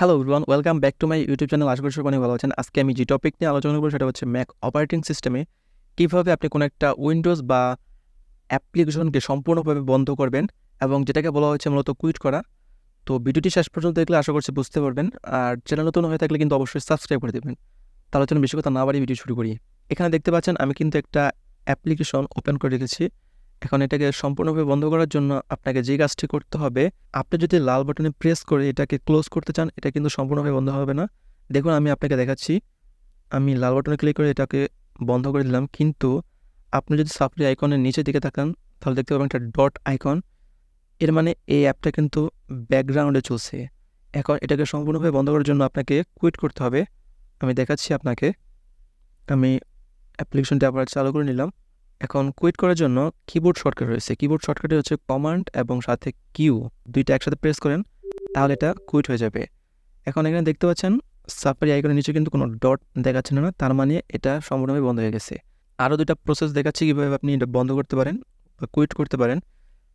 Hello everyone, welcome back to my YouTube channel. আশা করি সবাই অনেক ভালো আছেন। আজকে আমি যে টপিক নিয়ে আলোচনা করবো সেটা হচ্ছে ম্যাক অপারেটিং সিস্টেমে কীভাবে আপনি কোনো একটা উইন্ডোজ বা অ্যাপ্লিকেশনকে সম্পূর্ণভাবে বন্ধ করবেন এবং যেটাকে বলা হচ্ছে মূলত কুইট করা। তো ভিডিওটি শেষ পর্যন্ত দেখলে আশা করছি বুঝতে পারবেন। আর চ্যানেল নতুন হয়ে থাকলে কিন্তু অবশ্যই সাবস্ক্রাইব করে দেবেন। তাহলে চলুন বেশি কথা না বাড়িয়ে ভিডিও শুরু করি। এখানে দেখতে পাচ্ছেন আমি কিন্তু একটা অ্যাপ্লিকেশন ওপেন করে রেখেছি। এখন এটাকে সম্পূর্ণভাবে বন্ধ করার জন্য আপনাকে যে কাজটি করতে হবে, আপনি যদি লাল বাটনে প্রেস করে এটাকে ক্লোজ করতে চান, এটা কিন্তু সম্পূর্ণভাবে বন্ধ হবে না। দেখুন আমি আপনাকে দেখাচ্ছি। আমি লাল বাটনে ক্লিক করে এটাকে বন্ধ করে দিলাম, কিন্তু আপনি যদি সাফারি আইকনের নিচের দিকে তাকান তাহলে দেখতে পাবেন একটা ডট আইকন। এর মানে এই অ্যাপটা কিন্তু ব্যাকগ্রাউন্ডে চলছে। এখন এটাকে সম্পূর্ণভাবে বন্ধ করার জন্য আপনাকে কুইট করতে হবে। আমি দেখাচ্ছি আপনাকে। আমি অ্যাপ্লিকেশনটা আবার চালু করে নিলাম। এখন কুইট করার জন্য কিবোর্ড শর্টকাট রয়েছে। কিবোর্ড শর্টকাটে হচ্ছে কমান্ড এবং সাথে কিউ, দুইটা একসাথে প্রেস করেন তাহলে এটা কুইট হয়ে যাবে। এখন এখানে দেখতে পাচ্ছেন সাফারি আইকনের নিচে কিন্তু কোনো ডট দেখাচ্ছে না, তার মানে এটা সম্পূর্ণভাবে বন্ধ হয়ে গেছে। আরও দুইটা প্রসেস দেখাচ্ছি কীভাবে আপনি এটা বন্ধ করতে পারেন বা কুইট করতে পারেন।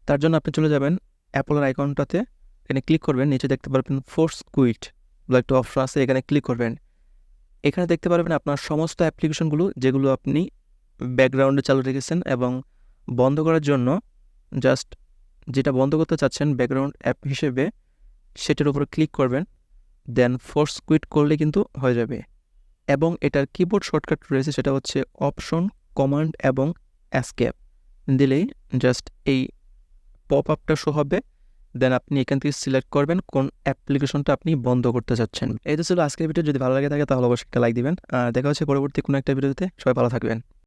তার জন্য আপনি চলে যাবেন অ্যাপলের আইকনটাতে, এখানে ক্লিক করবেন, নিচে দেখতে পারবেন ফোর্স কুইট বলে একটা অপশন আছে, এখানে ক্লিক করবেন। এখানে দেখতে পারবেন আপনার সমস্ত অ্যাপ্লিকেশনগুলো যেগুলো আপনি ব্যাকগ্রাউন্ডে চালু রেখেছেন, এবং বন্ধ করার জন্য জাস্ট যেটা বন্ধ করতে চাচ্ছেন ব্যাকগ্রাউন্ড অ্যাপ হিসেবে সেটার উপরে ক্লিক করবেন, দেন ফোর্স কুইট করলে কিন্তু হয়ে যাবে। এবং এটার কিবোর্ড শর্টকাট রয়েছে, সেটা হচ্ছে অপশন, কমান্ড এবং এসকেপ দিলেই জাস্ট এই পপ আপটা শো হবে। দেন আপনি এখান থেকে সিলেক্ট করবেন কোন অ্যাপ্লিকেশনটা আপনি বন্ধ করতে চাচ্ছেন। এই তো ছিল আজকের ভিডিও। যদি ভালো লাগে থাকে তাহলে অবশ্যই একটা লাইক দিবেন। আর দেখা হচ্ছে পরবর্তী কোনো একটা ভিডিওতে। সবাই ভালো থাকবেন।